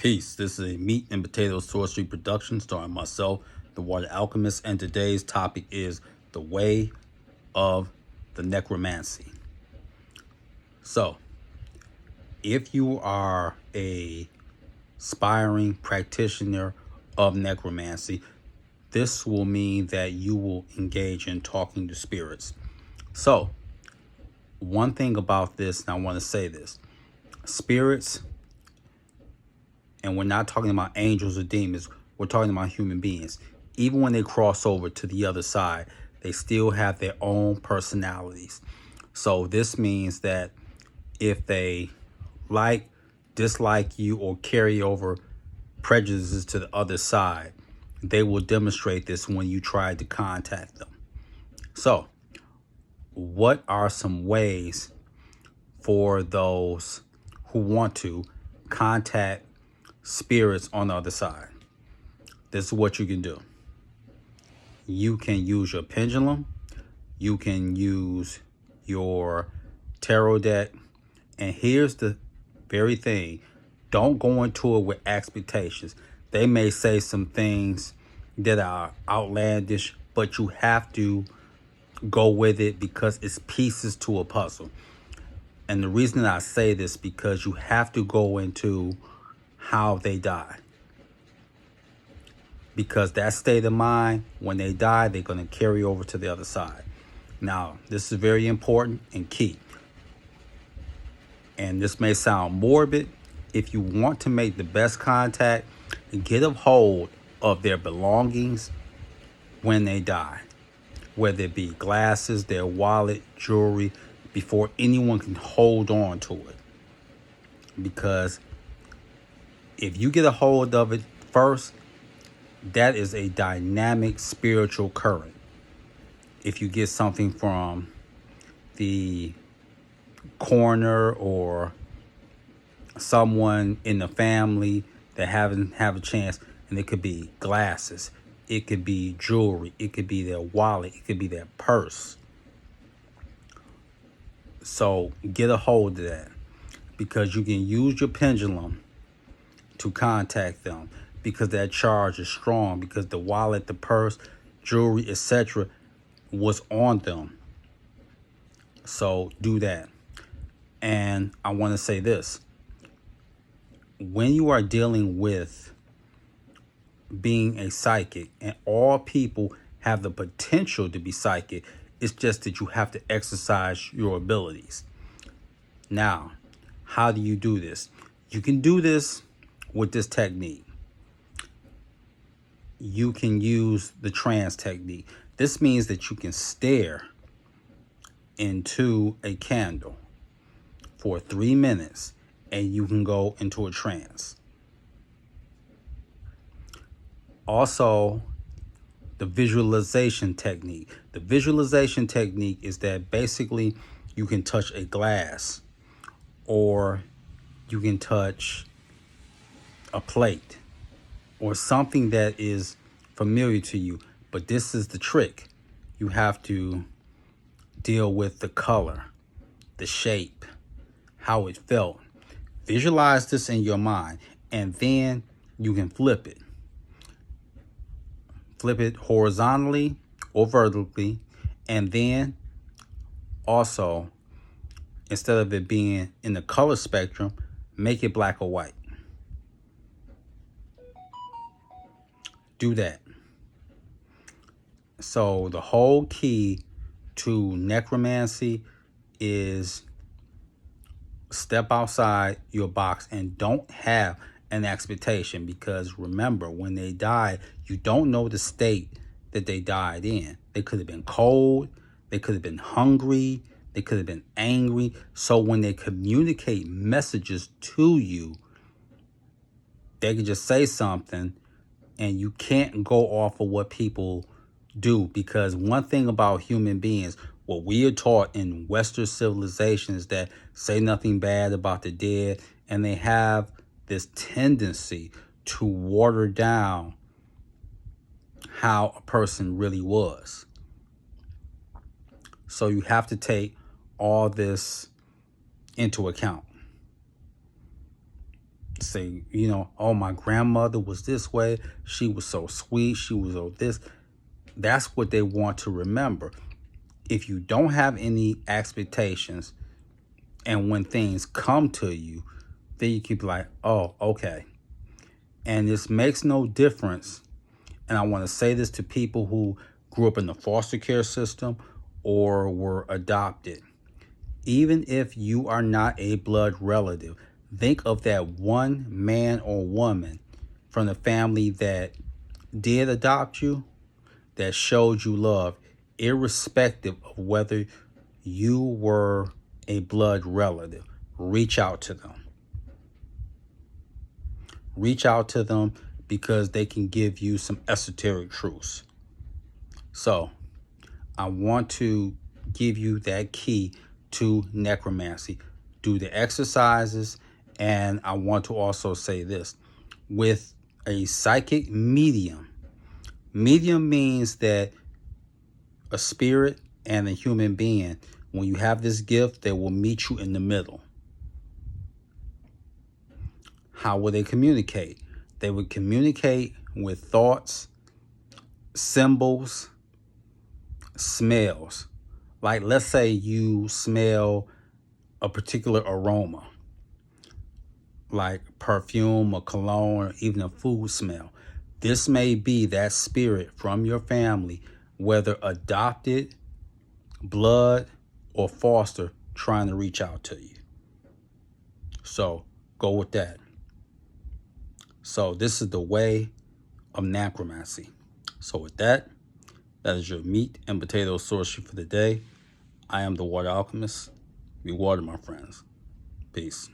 Peace. This is a meat and potatoes sorcery production starring myself, the Water Alchemist, and today's topic is the Way of the Necromancy. So, if you are a aspiring practitioner of necromancy, this will mean that you will engage in talking to spirits. So, one thing about this, and I want to say this, spirits, and we're not talking about angels or demons, we're talking about human beings. Even when they cross over to the other side, they still have their own personalities. So this means that if they like, dislike you, or carry over prejudices to the other side, they will demonstrate this when you try to contact them. So, what are some ways for those who want to contact spirits on the other side? This is what you can do. You can use your pendulum. You can use your tarot deck. And here's the very thing. Don't go into it with expectations. They may say some things that are outlandish, but you have to go with it because it's pieces to a puzzle. And the reason I say this because you have to go into how they die. Because that state of mind, when they die, they're going to carry over to the other side. Now, this is very important and key. And this may sound morbid. If you want to make the best contact, get a hold of their belongings when they die. Whether it be glasses, their wallet, jewelry, before anyone can hold on to it. Because if you get a hold of it first, that is a dynamic spiritual current. If you get something from the coroner or someone in the family that haven't have a chance, and it could be glasses, it could be jewelry, it could be their wallet, it could be their purse. So get a hold of that, because you can use your pendulum to contact them, because that charge is strong, because the wallet, the purse, jewelry, etc. was on them. So do that. And I want to say this. When you are dealing with being a psychic, and all people have the potential to be psychic, it's just that you have to exercise your abilities. Now, how do you do this? You can do this with this technique. You can use the trance technique. This means that you can stare into a candle for 3 minutes and you can go into a trance. Also, the visualization technique. The visualization technique is that basically you can touch a glass, or you can touch a plate, or something that is familiar to you. But this is the trick. You have to deal with the color, the shape, how it felt. Visualize this in your mind, and then you can flip it. Flip it horizontally or vertically, and then also, instead of it being in the color spectrum, make it black or white. Do that. So the whole key to necromancy is step outside your box and don't have an expectation, because remember, when they die, you don't know the state that they died in. They could have been cold, they could have been hungry, they could have been angry. So when they communicate messages to you, they can just say something, and you can't go off of what people do. Because one thing about human beings, what we are taught in Western civilization, is that say nothing bad about the dead, and they have this tendency to water down how a person really was. So you have to take all this into account. say, you know, oh, my grandmother was this way. She was so sweet. She was oh this. That's what they want to remember. If you don't have any expectations, and when things come to you, then you keep like, oh, okay. And this makes no difference. And I want to say this to people who grew up in the foster care system or were adopted. Even if you are not a blood relative, think of that one man or woman from the family that did adopt you, that showed you love, irrespective of whether you were a blood relative. Reach out to them. Reach out to them because they can give you some esoteric truths. So, I want to give you that key to necromancy. Do the exercises, and I want to also say this. With a psychic medium means that a spirit and a human being, when you have this gift, they will meet you in the middle. How will they communicate? They would communicate with thoughts, symbols, smells. Like, let's say you smell a particular aroma, like perfume or cologne or even a food smell. This may be that spirit from your family, whether adopted, blood, or foster, trying to reach out to you. So go with that. So this is the way of necromancy. So with that, that is your meat and potato sorcery for the day. I am the Water Alchemist. Be water, my friends. Peace.